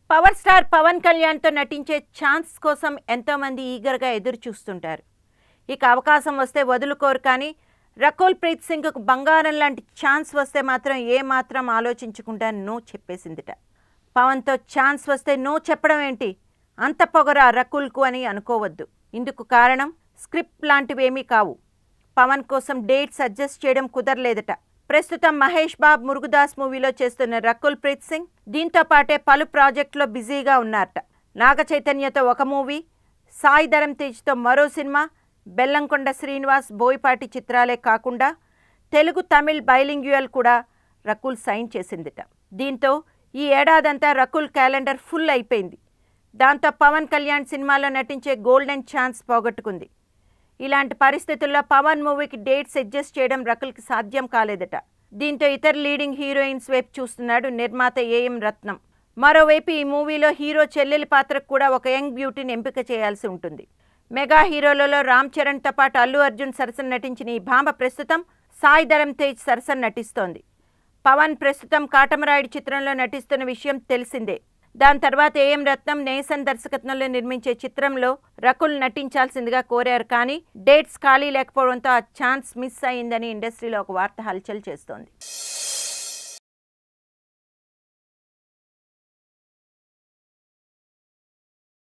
Power star Pawan కళ్యాణ్తో నటించే chance కోసం ఎంతోమంది ఈగర్గా ఎదురు చూస్తుంటారు. ఇక అవకాశం వస్తే వదులుకోరు. కానీ రకుల్ ప్రీత్ సింగ్కు బంగారం లాంటి ఛాన్స్ వస్తే మాత్రం ఏమాత్రం ఆలోచించకుండా నో చెప్పేసిందిట. పవన్తో ఛాన్స్ వస్తే నో చెప్పడం ఏంటి, అంత పొగరా రకుల్కు అని అనుకోవద్దు. ఇందుకు కారణం స్క్రిప్ట్ లాంటివేమీ కావు. పవన్ కోసం డేట్స్ అడ్జస్ట్ చేయడం కుదరలేదట. ప్రస్తుతం మహేష్ బాబు మురుగుదాస్ మూవీలో చేస్తున్న రకుల్ ప్రీత్ సింగ్ దీంతో పాటే పలు ప్రాజెక్టులో బిజీగా ఉన్నారట. నాగ చైతన్యతో ఒక మూవీ, సాయి ధరమ్ తేజ్తో మరో సినిమా, బెల్లంకొండ శ్రీనివాస్ బోయపాటి చిత్రాలే కాకుండా తెలుగు తమిళ్ బైలింగ్యువల్ కూడా రకుల్ సైన్ చేసిందిట. దీంతో ఈ ఏడాదంతా రకుల్ క్యాలెండర్ ఫుల్ అయిపోయింది. దాంతో పవన్ కళ్యాణ్ సినిమాలో నటించే గోల్డెన్ ఛాన్స్ పోగొట్టుకుంది. ఇలాంటి పరిస్థితుల్లో పవన్ మూవీకి డేట్స్ అడ్జస్ట్ చేయడం రకుల్కి సాధ్యం కాలేదట. దీంతో ఇతర లీడింగ్ హీరోయిన్స్ వైపు చూస్తున్నాడు నిర్మాత ఏఎం రత్నం. మరోవైపు ఈ మూవీలో హీరో చెల్లెలి పాత్రకు కూడా ఒక యంగ్ బ్యూటీని ఎంపిక చేయాల్సి ఉంటుంది. మెగా హీరోలలో రామ్ చరణ్తో పాటు అల్లు అర్జున్ సరసన నటించిన ఈ భామ ప్రస్తుతం సాయి ధరమ్ తేజ్ సరసన నటిస్తోంది. పవన్ ప్రస్తుతం కాటమరాయుడు చిత్రంలో నటిస్తున్న విషయం తెలిసిందే. దాని తర్వాత ఏఎం రత్నం నేసన్ దర్శకత్వంలో నిర్మించే చిత్రంలో రకుల్ నటించాల్సిందిగా కోరారు. కానీ డేట్స్ ఖాళీ లేకపోవడంతో ఆ ఛాన్స్ మిస్ అయిందని ఇండస్ట్రీలో ఒక వార్త హల్చల్ చేస్తోంది.